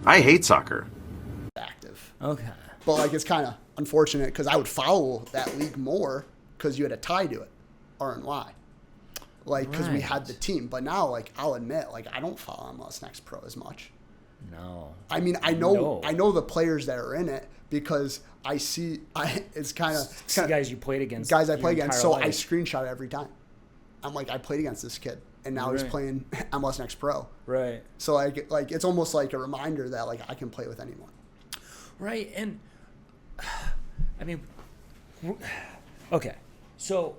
I hate soccer. active. Okay. But like it's kind of unfortunate because I would follow that league more because you had a tie to it, R&Y. Like because we had the team. But now, like I'll admit, like I don't follow MLSNext Pro as much. No. I mean, I know the players that are in it because I see. It's kind of guys you played against. Guys I play against. So I life. screenshot it every time. I'm like, I played against this kid, and now he's playing MLSNext Pro. Right. So like it's almost like a reminder that like I can play with anyone. Right, and I mean, okay, so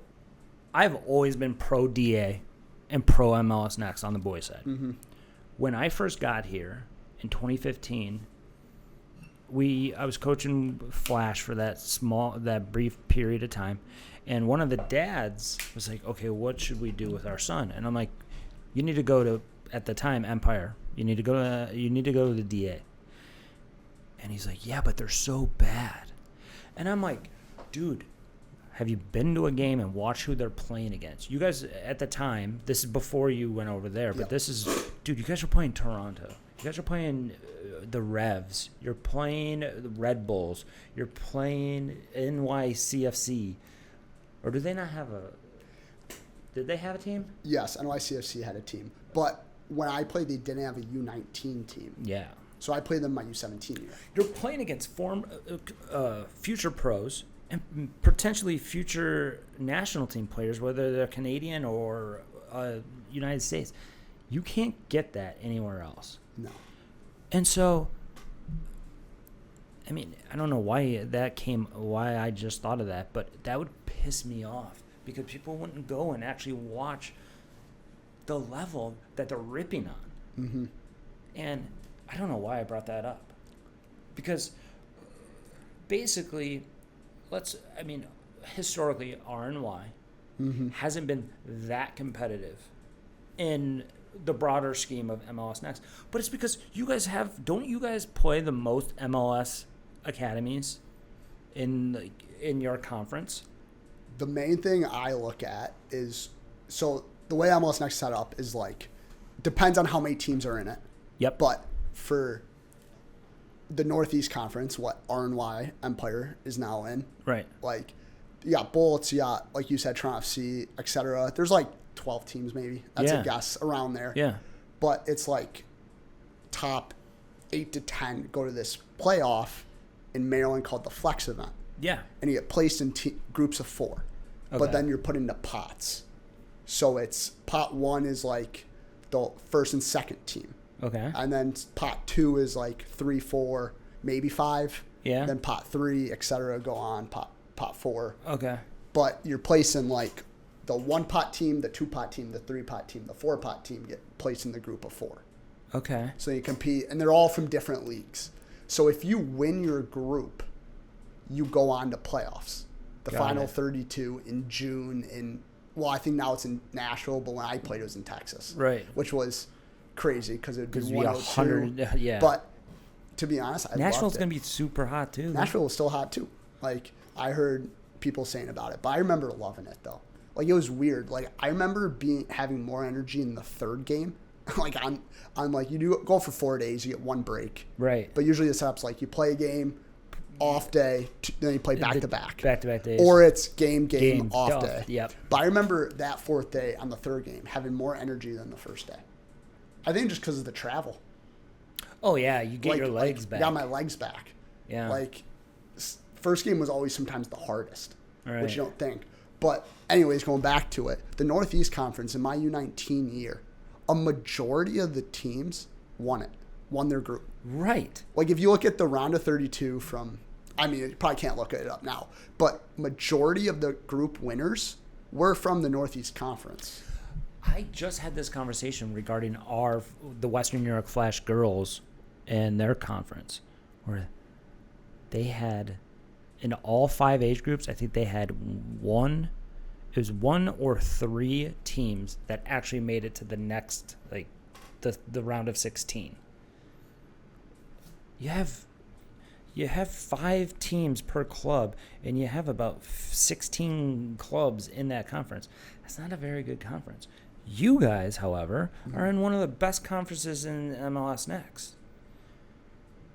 I've always been pro DA and pro MLS Next on the boys side. Mm-hmm. When I first got here in 2015, I was coaching Flash for that brief period of time, and one of the dads was like, "Okay, what should we do with our son?" And I'm like, "You need to go to, at the time, Empire. You need to go to the DA." And he's like, "Yeah, but they're so bad." And I'm like, "Dude, have you been to a game and watched who they're playing against? You guys, at the time, this is before you went over there, but this is, dude, you guys are playing Toronto. You guys are playing the Revs. You're playing the Red Bulls. You're playing NYCFC. Or do they not have did they have a team? Yes, NYCFC had a team. But when I played, they didn't have a U19 team. Yeah. So I played them my U17 year. You're playing against future pros and potentially future national team players, whether they're Canadian or United States. You can't get that anywhere else. No. And so, I mean, I don't know why I just thought of that, but that would piss me off because people wouldn't go and actually watch the level that they're ripping on. Mm-hmm. And I don't know why I brought that up. Because basically, historically, R&Y hasn't been that competitive in the broader scheme of MLS Next. But it's because don't you guys play the most MLS academies in your conference? The main thing I look at is, so the way MLS Next set up is like, depends on how many teams are in it. Yep. But for the Northeast Conference, what R&Y Empire is now in. Right. Like, you got Bullets, you got, like you said, Toronto FC, etc. There's like 12 teams maybe. That's a guess around there. Yeah. But it's like top 8 to 10 go to this playoff in Maryland called the Flex event. Yeah. And you get placed in groups of 4. Okay. But then you're put into pots. So it's pot 1 is like the first and second team. Okay. And then pot 2 is like 3, 4, maybe 5. Yeah. Then pot 3, etc. go on, pot 4. Okay. But you're placing like the 1-pot team, the 2-pot team, the 3-pot team, the 4-pot team get placed in the group of 4. Okay. So you compete, and they're all from different leagues. So if you win your group, you go on to playoffs. The final 32 in June I think now it's in Nashville, but when I played it was in Texas. Right. Which was crazy because it would be 102. 102. Yeah. But to be honest, I Nashville's loved it. going to be super hot too. Nashville was still hot too. Like I heard people saying about it, but I remember loving it though. Like it was weird. Like I remember having more energy in the third game. Like I'm like you do go for 4 days, you get 1 break. Right. But usually the setup's like you play a game, off day, then you play back to back. Back to back days. Or it's game, off day. Yep. But I remember that 4th day on the third game having more energy than the first day. I think just because of the travel. Oh yeah, you get your legs back. I got my legs back. Yeah. Like first game was always sometimes the hardest, right. which you don't think. But anyways, going back to it, the Northeast Conference in my U19 year, a majority of the teams won their group. Right. Like if you look at the round of 32 from, I mean, you probably can't look it up now, but majority of the group winners were from the Northeast Conference. I just had this conversation regarding the Western New York Flash girls and their conference, where they had, in all 5 age groups, I think they had 1 or 3 teams that actually made it to the next, like, the round of 16. You have 5 teams per club, and you have about 16 clubs in that conference. That's not a very good conference. You guys, however, are in one of the best conferences in MLS Next.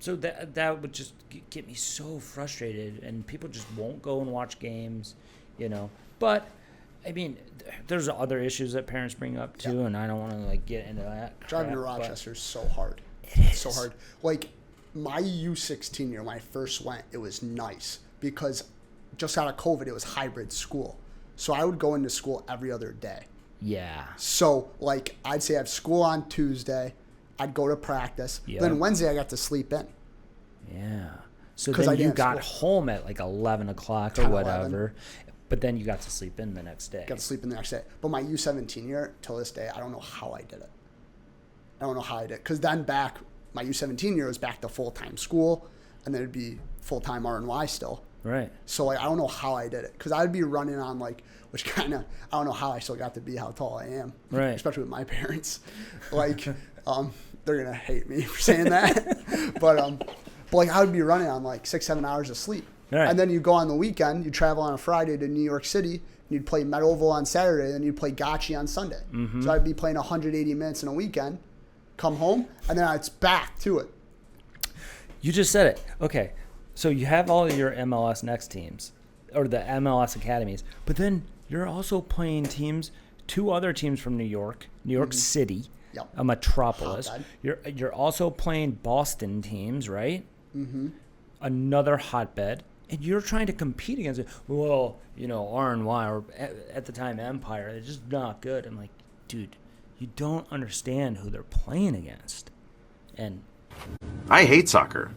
So that would just get me so frustrated, and people just won't go and watch games, But I mean, there's other issues that parents bring up too, and I don't want to get into that. Driving to Rochester is so hard. It is so hard. Like my U16 year, when I first went, it was nice because just out of COVID, it was hybrid school. So I would go into school every other day. Yeah. So I'd say I have school on Tuesday. I'd go to practice. Yep. Then Wednesday I got to sleep in. Yeah. So then you got home at 11 o'clock or whatever. 11. But then you got to sleep in the next day. Got to sleep in the next day. But my U17 year, till this day, I don't know how I did it. Because then my U17 year was back to full-time school, and then it'd be full-time R&Y still. Right. So I don't know how I did it. Because I'd be running on which kind of, I don't know how I still got to be how tall I am. Right. Especially with my parents. They're going to hate me for saying that. But I would be running on 6-7 hours of sleep. Right. And then you go on the weekend, you travel on a Friday to New York City, and you'd play Meadowville on Saturday, and then you'd play Gotchi on Sunday. Mm-hmm. So I'd be playing 180 minutes in a weekend, come home, and then it's back to it. You just said it. Okay. So you have all of your MLS Next teams, or the MLS academies, but then you're also playing two other teams from New York mm-hmm. City, yep. a metropolis. You're also playing Boston teams, right? Mm-hmm. Another hotbed. And you're trying to compete against it. Well, R&Y, or at the time Empire, they're just not good. I'm like, dude, you don't understand who they're playing against. And I hate soccer.